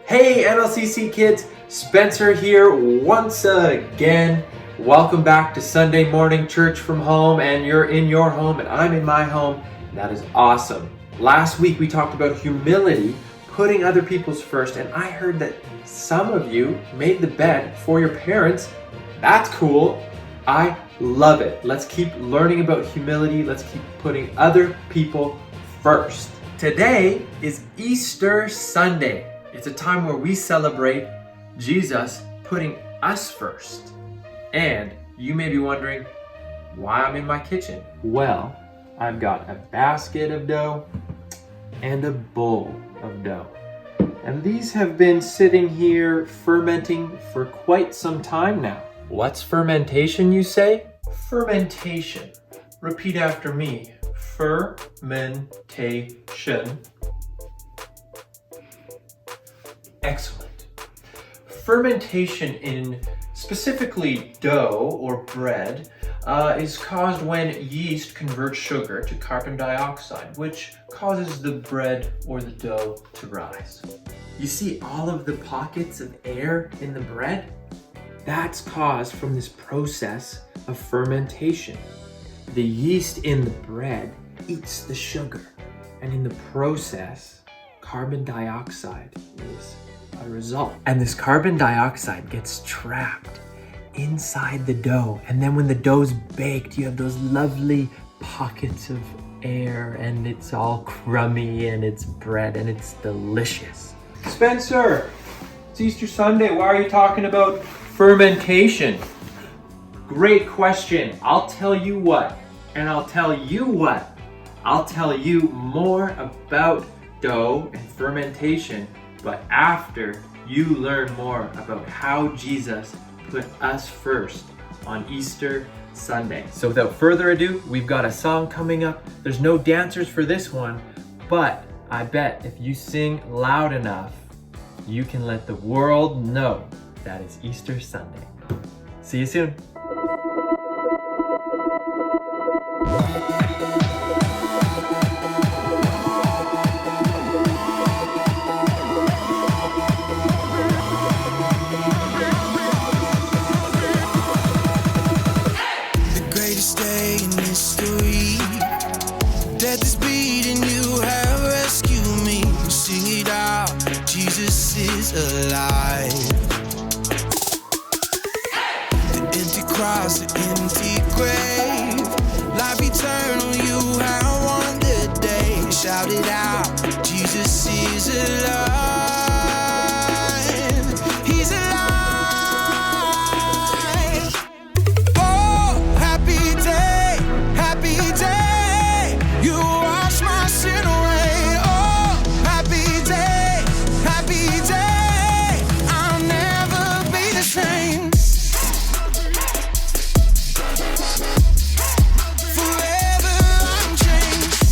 Hey NLCC kids, Spencer here once again. Welcome back to Sunday morning church from home, and you're in your home and I'm in my home. That is awesome. Last week we talked about humility, putting other people's first, and I heard that some of you made the bed for your parents. That's cool. I love it. Let's keep learning about humility. Let's keep putting other people first. Today is Easter Sunday. It's a time where we celebrate Jesus putting us first. And you may be wondering why I'm in my kitchen. Well, I've got a basket of dough and a bowl of dough. And these have been sitting here fermenting for quite some time now. What's fermentation, you say? Fermentation. Repeat after me. Fermentation. Excellent. Fermentation in specifically dough or bread is caused when yeast converts sugar to carbon dioxide, which causes the bread or the dough to rise. You see all of the pockets of air in the bread? That's caused from this process of fermentation. The yeast in the bread eats the sugar, and in the process, carbon dioxide is a result. And this carbon dioxide gets trapped inside the dough. And then when the dough's baked, you have those lovely pockets of air, and it's all crummy and it's bread and it's delicious. Spencer, it's Easter Sunday. Why are you talking about fermentation? Great question. I'll tell you what, and I'll tell you what. I'll tell you more about dough and fermentation, but after you learn more about how Jesus put us first on Easter Sunday. So without further ado, we've got a song coming up. There's no dancers for this one, but I bet if you sing loud enough, you can let the world know that it's Easter Sunday. See you soon. Death is beating, you have rescued me. Sing it out, Jesus is alive. The empty cross, the empty grave, life eternal, you have won the day. Shout it out, Jesus is alive. He's alive. Oh, happy day, happy day. You wash my sin away. Oh, happy day, happy day. I'll never be the same. Forever I'm changed.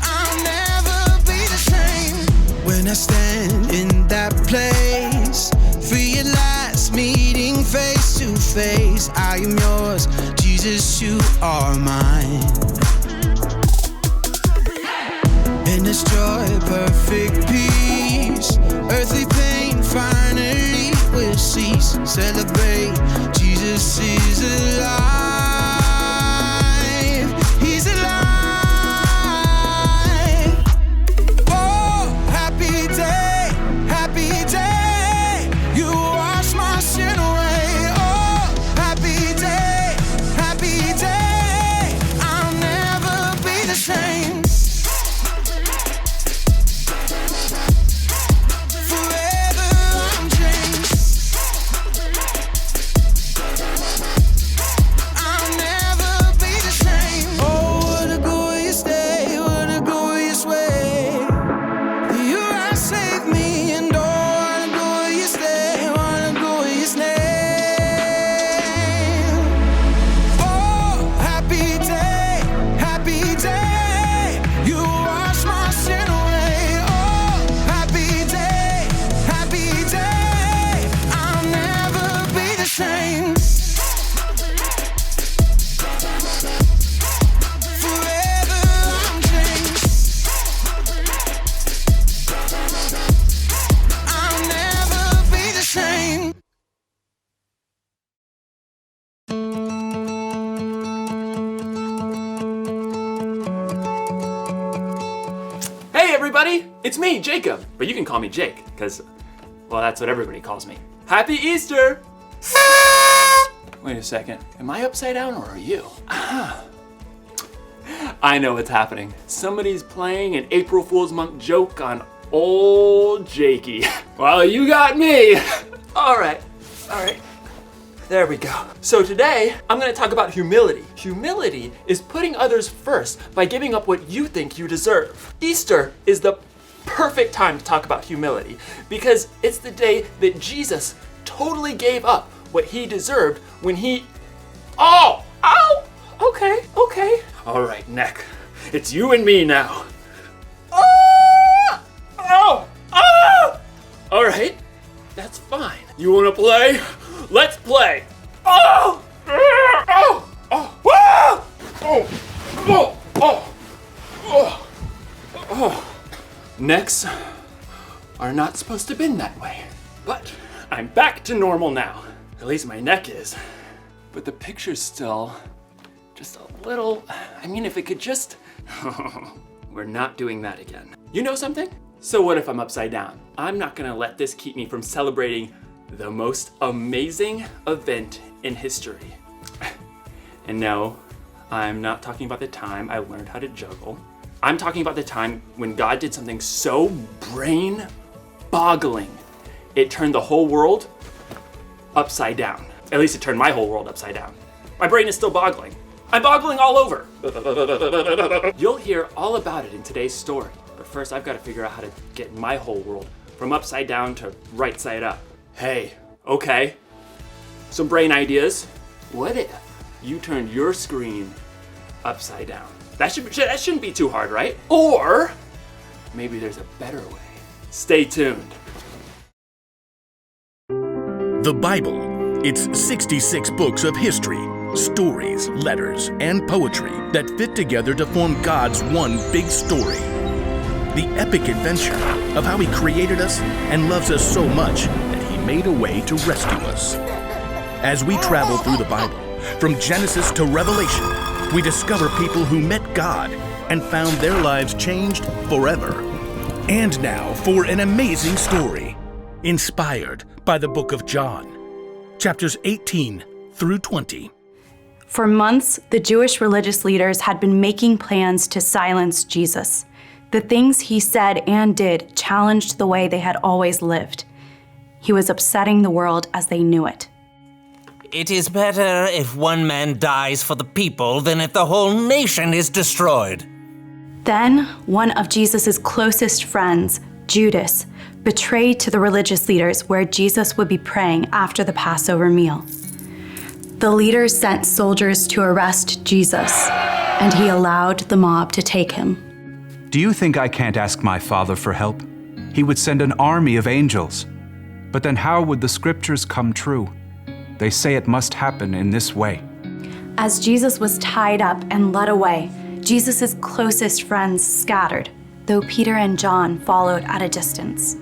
I'll never be the same. When I stand in that place, realize meeting face to face, I am yours. Jesus, you are mine. In this joy, perfect peace, earthly pain finally will cease. Celebrate, Jesus is alive. He's alive. Oh, happy day, happy day. You wash my sin away. Oh, happy day, happy day. I'll never be the same. Forever I'm changed. I'll never It's me, Jacob, but you can call me Jake, because, well, that's what everybody calls me. Happy Easter! Wait a second, am I upside down or are you? I know what's happening. Somebody's playing an April Fool's Month joke on old Jakey. Well, you got me. All right. There we go. So today, I'm gonna talk about humility. Humility is putting others first by giving up what you think you deserve. Easter is the perfect time to talk about humility because it's the day that Jesus totally gave up what he deserved when he... Oh! Ow! Okay. All right, neck. It's you and me now. Oh! All right, that's fine. You wanna play? Let's play. Necks are not supposed to bend that way, but I'm back to normal now. At least my neck is. But the picture's still just a little, I mean, if it could just, we're not doing that again. You know something? So what if I'm upside down? I'm not gonna let this keep me from celebrating the most amazing event in history. And no, I'm not talking about the time I learned how to juggle. I'm talking about the time when God did something so brain-boggling, it turned the whole world upside down. At least it turned my whole world upside down. My brain is still boggling. I'm boggling all over. You'll hear all about it in today's story, but first I've got to figure out how to get my whole world from upside down to right side up. Hey, okay, some brain ideas. What if you turned your screen upside down? That shouldn't be too hard, right? Or maybe there's a better way. Stay tuned. The Bible. It's 66 books of history, stories, letters, and poetry that fit together to form God's one big story. The epic adventure of how He created us and loves us so much that He made a way to rescue us. As we travel through the Bible, from Genesis to Revelation, we discover people who met God and found their lives changed forever. And now for an amazing story, inspired by the book of John, chapters 18 through 20. For months, the Jewish religious leaders had been making plans to silence Jesus. The things he said and did challenged the way they had always lived. He was upsetting the world as they knew it. It is better if one man dies for the people than if the whole nation is destroyed. Then, one of Jesus' closest friends, Judas, betrayed to the religious leaders where Jesus would be praying after the Passover meal. The leaders sent soldiers to arrest Jesus, and he allowed the mob to take him. Do you think I can't ask my Father for help? He would send an army of angels. But then how would the scriptures come true? They say it must happen in this way. As Jesus was tied up and led away, Jesus' closest friends scattered, though Peter and John followed at a distance.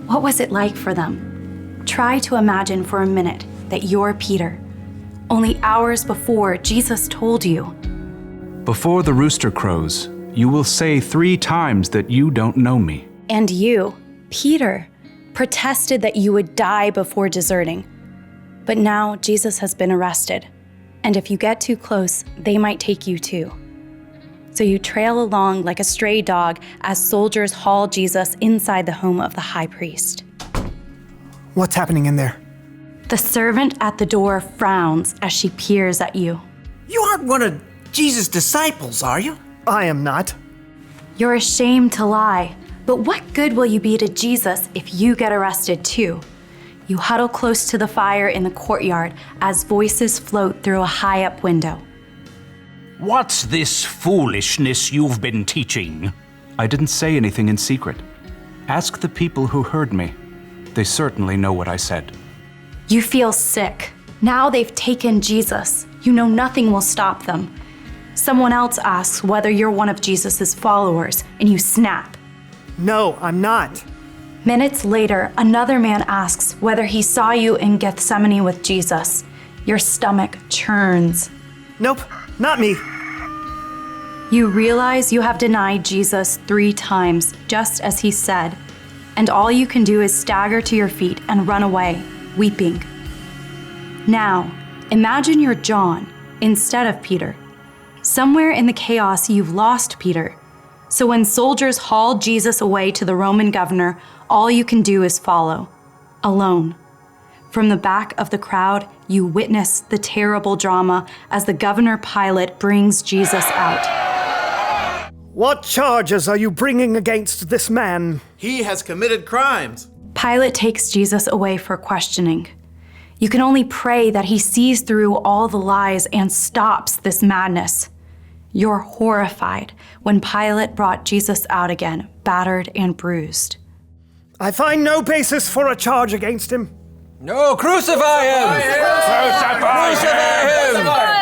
What was it like for them? Try to imagine for a minute that you're Peter. Only hours before, Jesus told you, Before the rooster crows, you will say 3 times that you don't know me. and you, Peter, protested that you would die before deserting. But now Jesus has been arrested, and if you get too close, they might take you too. So you trail along like a stray dog as soldiers haul Jesus inside the home of the high priest. What's happening in there? The servant at the door frowns as she peers at you. You aren't one of Jesus' disciples, are you? I am not. You're ashamed to lie, but what good will you be to Jesus if you get arrested too? You huddle close to the fire in the courtyard as voices float through a high-up window. What's this foolishness you've been teaching? I didn't say anything in secret. Ask the people who heard me. They certainly know what I said. You feel sick. Now they've taken Jesus. You know nothing will stop them. Someone else asks whether you're one of Jesus' followers, and you snap. No, I'm not. Minutes later, another man asks whether he saw you in Gethsemane with Jesus. Your stomach churns. Nope, not me. You realize you have denied Jesus 3 times, just as he said, and all you can do is stagger to your feet and run away, weeping. Now, imagine you're John instead of Peter. Somewhere in the chaos, you've lost Peter. So when soldiers haul Jesus away to the Roman governor, all you can do is follow, alone. From the back of the crowd, you witness the terrible drama as the governor Pilate brings Jesus out. What charges are you bringing against this man? He has committed crimes. Pilate takes Jesus away for questioning. You can only pray that he sees through all the lies and stops this madness. You're horrified when Pilate brought Jesus out again, battered and bruised. I find no basis for a charge against him. No, crucify him!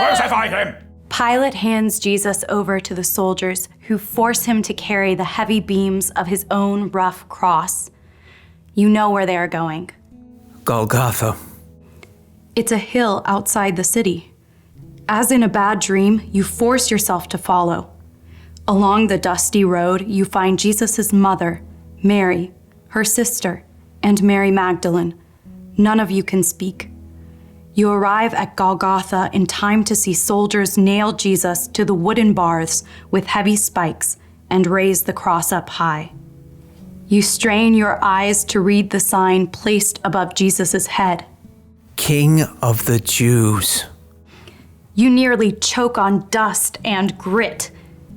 Crucify him! Pilate hands Jesus over to the soldiers who force him to carry the heavy beams of his own rough cross. You know where they are going. Golgotha. It's a hill outside the city. As in a bad dream, you force yourself to follow. Along the dusty road, you find Jesus' mother, Mary, her sister, and Mary Magdalene. None of you can speak. You arrive at Golgotha in time to see soldiers nail Jesus to the wooden bars with heavy spikes and raise the cross up high. You strain your eyes to read the sign placed above Jesus' head. King of the Jews. You nearly choke on dust and grit.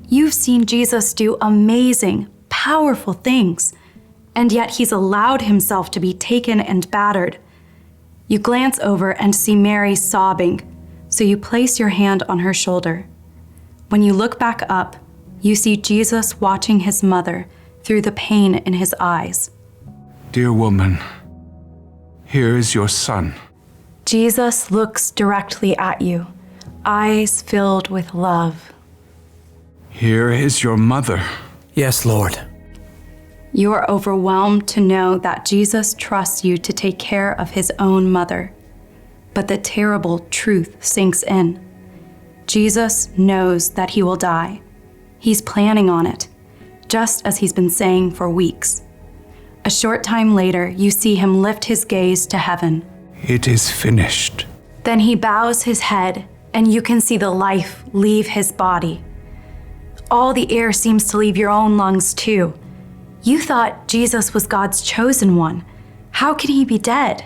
You've seen Jesus do amazing, powerful things, and yet he's allowed himself to be taken and battered. You glance over and see Mary sobbing, so you place your hand on her shoulder. When you look back up, you see Jesus watching his mother through the pain in his eyes. Dear woman, here is your son. Jesus looks directly at you, eyes filled with love. Here is your mother. Yes, Lord. You are overwhelmed to know that Jesus trusts you to take care of his own mother. But the terrible truth sinks in. Jesus knows that he will die. He's planning on it, just as he's been saying for weeks. A short time later, you see him lift his gaze to heaven. It is finished. Then he bows his head, and you can see the life leave his body. All the air seems to leave your own lungs too. You thought Jesus was God's chosen one. How can he be dead?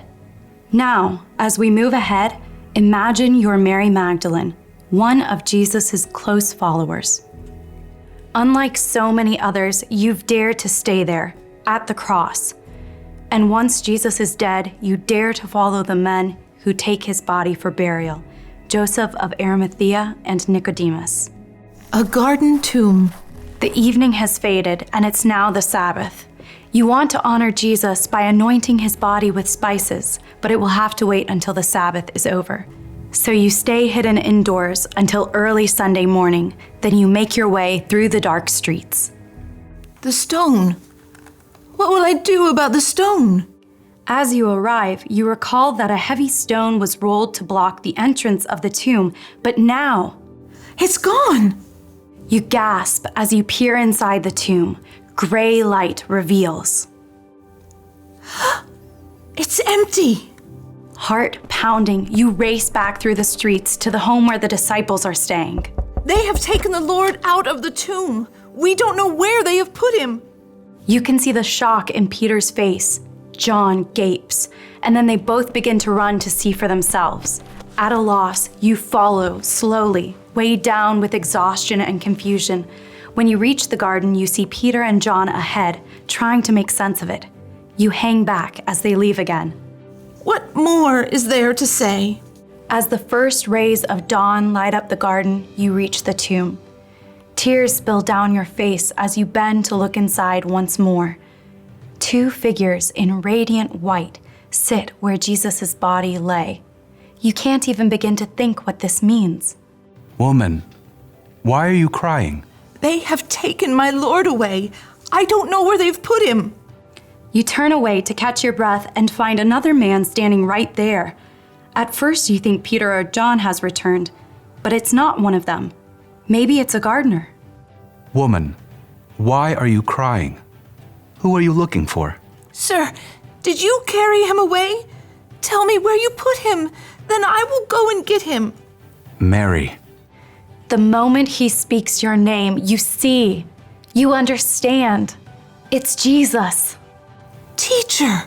Now, as we move ahead, imagine you're Mary Magdalene, one of Jesus' close followers. Unlike so many others, you've dared to stay there, at the cross. And once Jesus is dead, you dare to follow the men who take his body for burial, Joseph of Arimathea and Nicodemus. A garden tomb. The evening has faded, and it's now the Sabbath. You want to honor Jesus by anointing his body with spices, but it will have to wait until the Sabbath is over. So you stay hidden indoors until early Sunday morning, then you make your way through the dark streets. The stone. What will I do about the stone? As you arrive, you recall that a heavy stone was rolled to block the entrance of the tomb, but now... It's gone! You gasp as you peer inside the tomb. Gray light reveals. It's empty! Heart pounding, you race back through the streets to the home where the disciples are staying. They have taken the Lord out of the tomb. We don't know where they have put him. You can see the shock in Peter's face. John gapes, and then they both begin to run to see for themselves. At a loss, you follow slowly, weighed down with exhaustion and confusion. When you reach the garden, you see Peter and John ahead, trying to make sense of it. You hang back as they leave again. What more is there to say? As the first rays of dawn light up the garden, you reach the tomb. Tears spill down your face as you bend to look inside once more. 2 figures in radiant white sit where Jesus' body lay. You can't even begin to think what this means. Woman, why are you crying? They have taken my Lord away. I don't know where they've put him. You turn away to catch your breath and find another man standing right there. At first you think Peter or John has returned, but it's not one of them. Maybe it's a gardener. Woman, why are you crying? Who are you looking for? Sir, did you carry him away? Tell me where you put him, then I will go and get him. Mary. The moment he speaks your name, you see, you understand. It's Jesus. Teacher!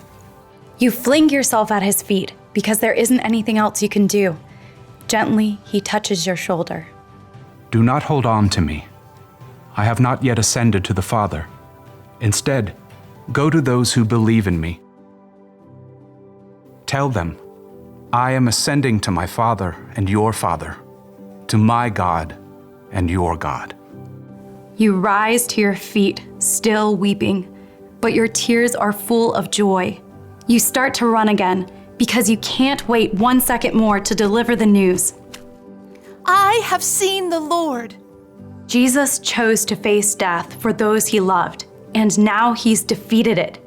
You fling yourself at his feet because there isn't anything else you can do. Gently, he touches your shoulder. Do not hold on to me. I have not yet ascended to the Father. Instead, go to those who believe in me. Tell them, I am ascending to my Father and your Father, to my God and your God. You rise to your feet, still weeping, but your tears are full of joy. You start to run again because you can't wait 1 second more to deliver the news. I have seen the Lord. Jesus chose to face death for those he loved, and now he's defeated it.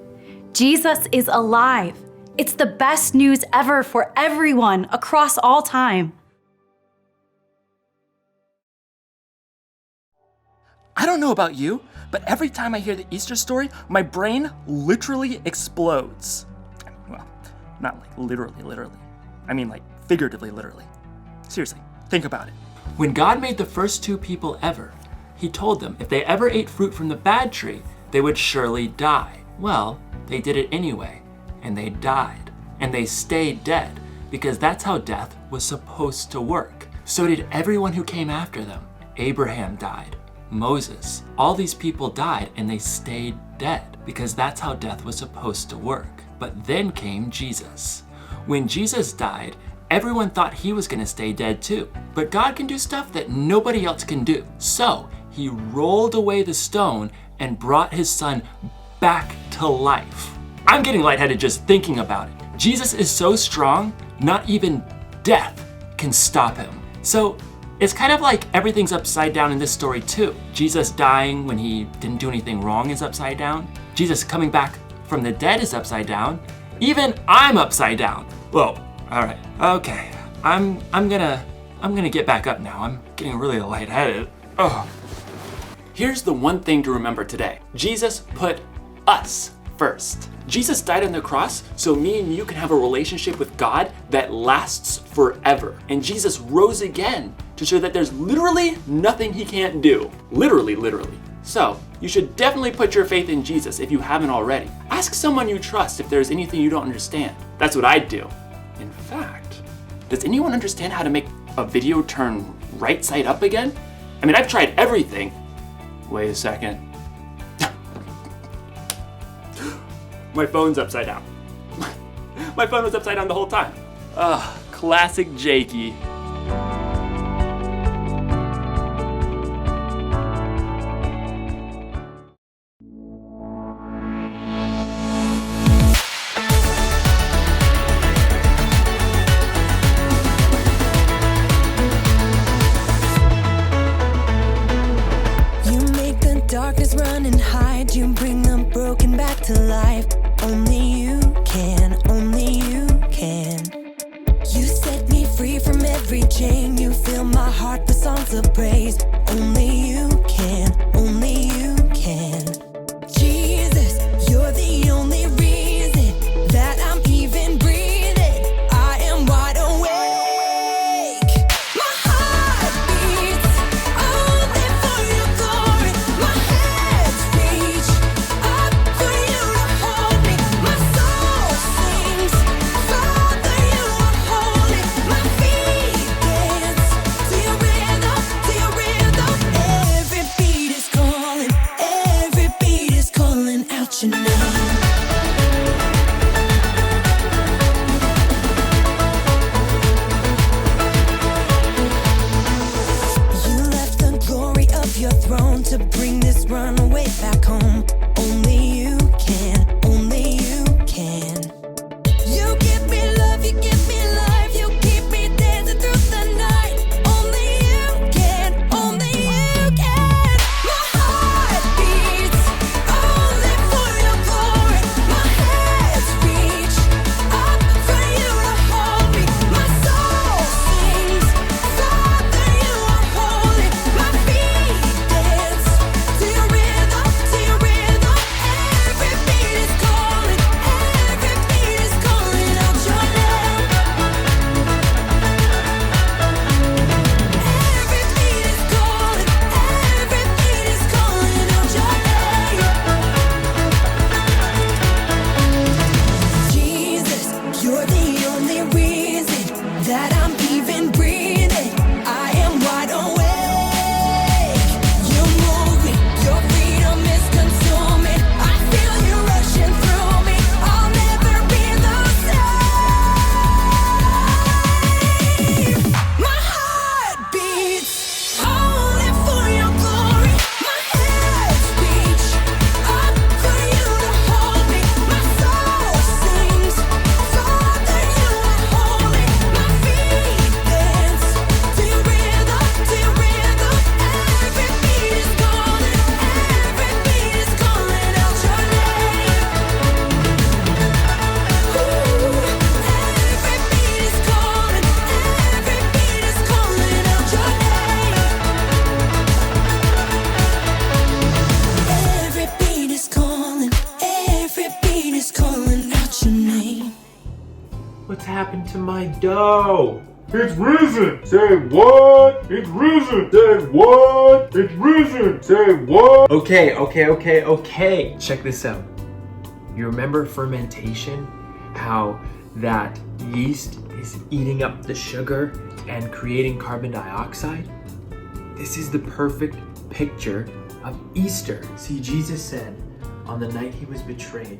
Jesus is alive. It's the best news ever for everyone across all time. I don't know about you, but every time I hear the Easter story, my brain literally explodes. Well, not like literally. I mean like figuratively, literally. Seriously, think about it. When God made the first 2 people ever, he told them if they ever ate fruit from the bad tree, they would surely die. Well, they did it anyway, and they died. And they stayed dead, because that's how death was supposed to work. So did everyone who came after them. Abraham died. Moses. All these people died and they stayed dead because that's how death was supposed to work. But then came Jesus. When Jesus died, everyone thought he was going to stay dead too. But God can do stuff that nobody else can do. So he rolled away the stone and brought his son back to life. I'm getting lightheaded just thinking about it. Jesus is so strong, not even death can stop him. So it's kind of like everything's upside down in this story too. Jesus dying when he didn't do anything wrong is upside down. Jesus coming back from the dead is upside down. Even I'm upside down. Whoa, all right, okay. I'm gonna get back up now. I'm getting really lightheaded. Oh. Here's the one thing to remember today. Jesus put us first. Jesus died on the cross so me and you can have a relationship with God that lasts forever. And Jesus rose again to show that there's literally nothing he can't do. Literally. So you should definitely put your faith in Jesus if you haven't already. Ask someone you trust if there's anything you don't understand. That's what I'd do. In fact, does anyone understand how to make a video turn right side up again? I mean, I've tried everything. Wait a second. My phone's upside down. My phone was upside down the whole time. Classic Jakey. You make the darkness run and hide. You bring the broken back to life. Only you can, only you can. You set me free from every chain. You fill my heart with songs of praise. Only you can, only you can. Jesus, you're the only reason that I'm even breathing. I am wide awake. My heart beats only for your glory. My hands reach up for you to hold me. My soul sings, Father, you are holy. My feet dance to your rhythm, to your rhythm. Every beat is calling out your name. You left the glory of your throne to bring this runaway back home. Only you can, only you can. You give me love, you give me life, you keep me dancing through the night. Only you can, only you can. My heart beats only for your glory. My hands reach up for you to hold me. My soul sings, Father, you are holy. My feet dance happened to my dough? It's risen! Say what? It's risen! Say what? It's risen! Say what? Okay. Check this out. You remember fermentation? How that yeast is eating up the sugar and creating carbon dioxide? This is the perfect picture of Easter. See, Jesus said on the night he was betrayed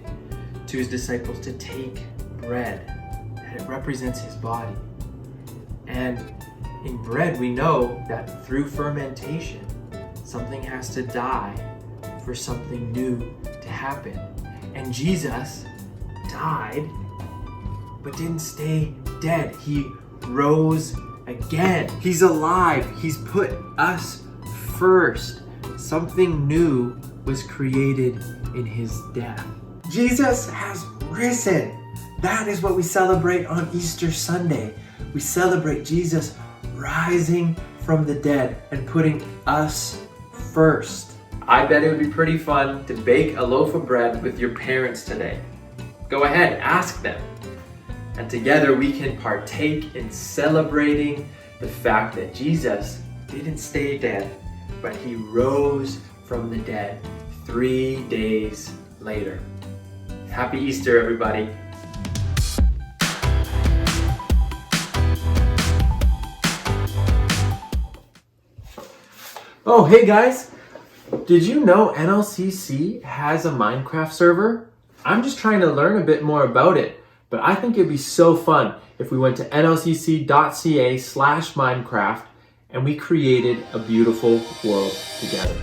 to his disciples to take bread, that it represents his body. And in bread, we know that through fermentation, something has to die for something new to happen. And Jesus died, but didn't stay dead. He rose again. He's alive. He's put us first. Something new was created in his death. Jesus has risen. That is what we celebrate on Easter Sunday. We celebrate Jesus rising from the dead and putting us first. I bet it would be pretty fun to bake a loaf of bread with your parents today. Go ahead, ask them. And together we can partake in celebrating the fact that Jesus didn't stay dead, but he rose from the dead 3 days later. Happy Easter, everybody. Oh, hey guys. Did you know NLCC has a Minecraft server? I'm just trying to learn a bit more about it, but I think it'd be so fun if we went to nlcc.ca/Minecraft and we created a beautiful world together.